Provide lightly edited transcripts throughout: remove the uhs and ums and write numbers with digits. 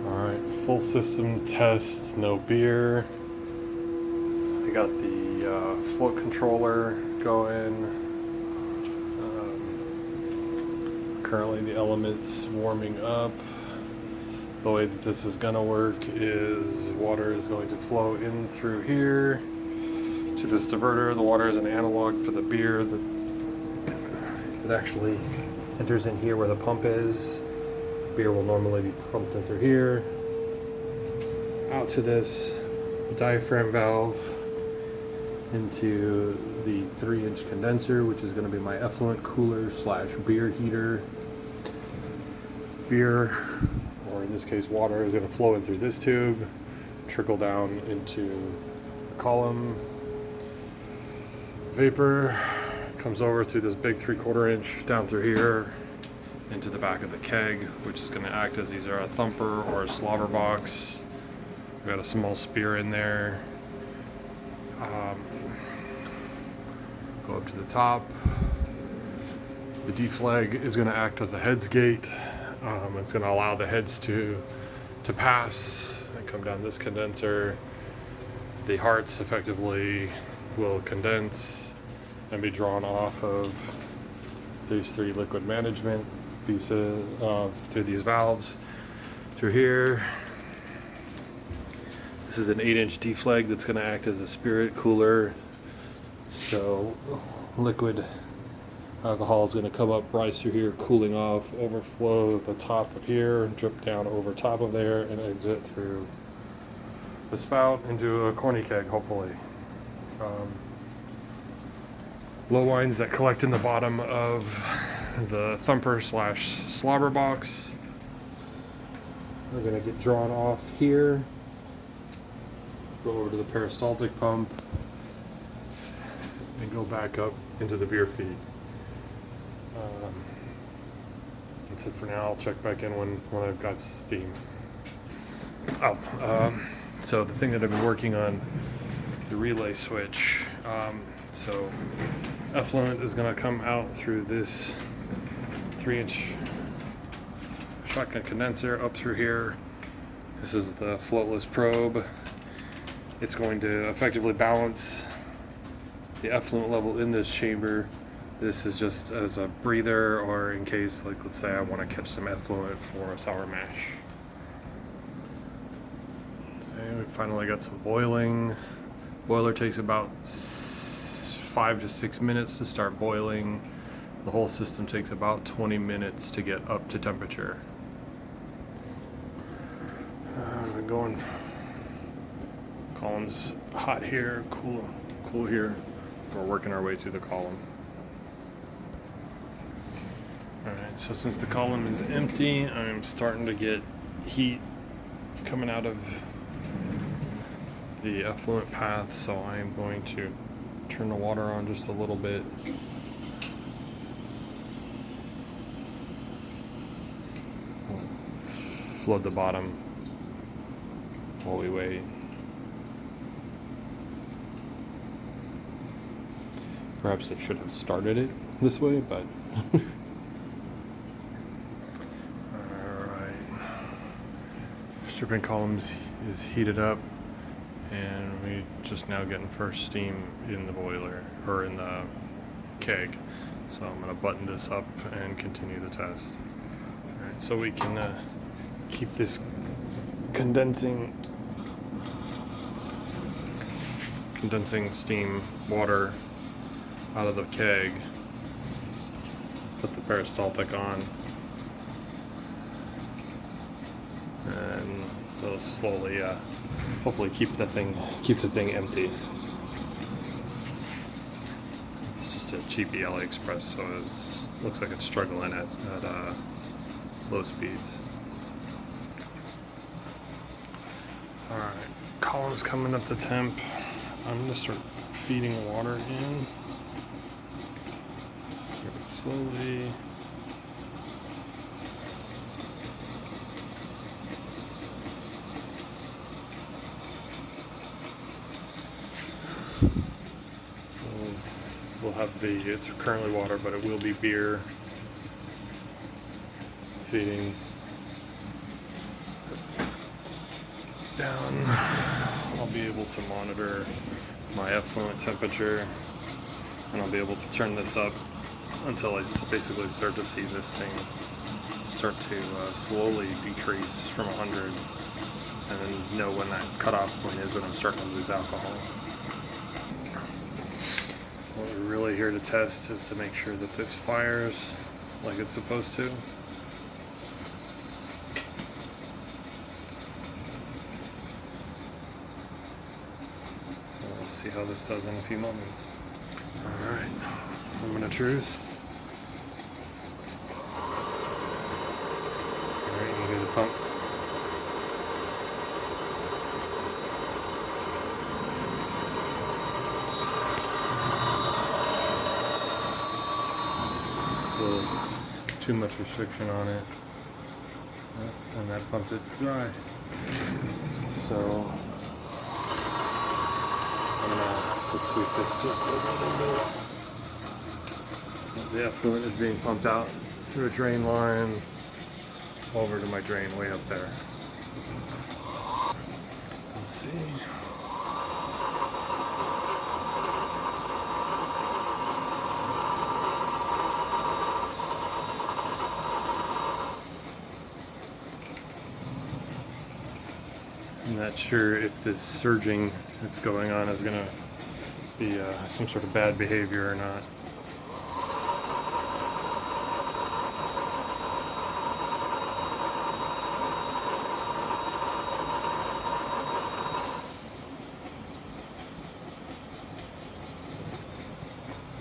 Alright, full system test, no beer. I got the float controller going. Currently the element's warming up. The way that this is gonna work is water is going to flow in through here to this diverter. The water is an analog for the beer. It actually enters in here where the pump is. Beer will normally be pumped in through here, out to this diaphragm valve, into the 3-inch condenser, which is going to be my effluent cooler slash beer heater. Beer, or in this case water, is going to flow in through this tube, trickle down into the column. Vapor comes over through this big 3/4 inch down through here into the back of the keg, which is going to act as either a thumper or a slobber box. We got a small spear in there. Go up to the top. The deflag is going to act as a heads gate. It's going to allow the heads to pass and come down this condenser. The hearts effectively will condense and be drawn off of these 3 liquid management pieces through these valves through here. This is an 8-inch deflag that's going to act as a spirit cooler, so liquid alcohol is going to come up, rise through here, cooling off, overflow the top of here, drip down over top of there, and exit through the spout into a corny keg, hopefully. Low wines that collect in the bottom of the thumper slash slobber box are going to get drawn off here, go over to the peristaltic pump, and go back up into the beer feed. That's it for now. I'll check back in when I've got steam. So the thing that I've been working on, the relay switch. So effluent is going to come out through this 3-inch shotgun condenser up through here. This is the floatless probe. It's going to effectively balance the effluent level in this chamber. This is just as a breather, or in case, like, let's say I want to catch some effluent for a sour mash. So we finally got some boiling. Boiler takes about 5 to 6 minutes to start boiling. The whole system takes about 20 minutes to get up to temperature. I've been going columns hot here, cool here. We're working our way through the column. Alright, so since the column is empty, I'm starting to get heat coming out of the effluent path, so I'm going to turn the water on just a little bit. We'll flood the bottom while we wait. Perhaps I should have started it this way, but alright. Stripping columns is heated up, and we just now getting first steam in the boiler, or in the keg. So I'm going to button this up and continue the test. Alright, so we can keep this condensing steam water out of the keg. Put the peristaltic on, and they'll slowly, hopefully keep the thing empty. It's just a cheapy AliExpress, so it looks like it's struggling at low speeds. All right, column's coming up to temp. I'm gonna start feeding water in. Very slowly. So we'll have it's currently water, but it will be beer feeding. down, I'll be able to monitor my effluent temperature, and I'll be able to turn this up until I basically start to see this thing start to slowly decrease from 100, and then know when that cutoff point is when I'm starting to lose alcohol. What we're really here to test is to make sure that this fires like it's supposed to. So we'll see how this does in a few moments. Alright, moment of truth. Alright, you hear the pump. Too much restriction on it, and that pumped it dry. So I'm gonna have to tweak this just a little bit. The effluent is being pumped out through a drain line over to my drain way up there. Let's see. I'm not sure if this surging that's going on is going to be some sort of bad behavior or not.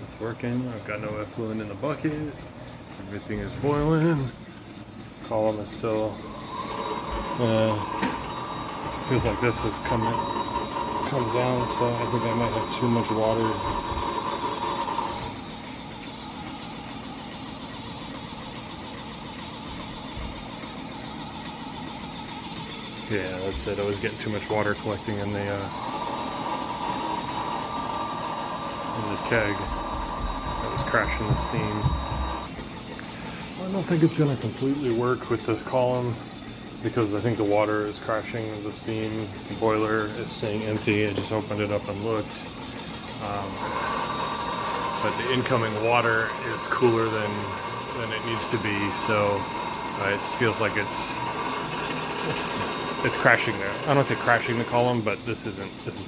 It's working. I've got no effluent in the bucket. Everything is boiling. Column is still feels like this has come down, so I think I might have too much water. Yeah, that's it. I was getting too much water collecting in the keg. That was crashing the steam. I don't think it's going to completely work with this column, because I think the water is crashing the steam. The boiler is staying empty. I just opened it up and looked. But the incoming water is cooler than it needs to be, so it feels like it's crashing there. I don't want to say crashing the column, but this is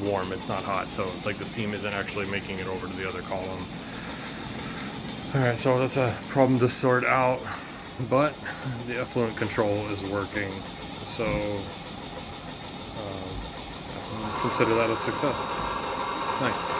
warm. It's not hot, so like the steam isn't actually making it over to the other column. Alright, so that's a problem to sort out. But the effluent control is working, so consider that a success. Nice.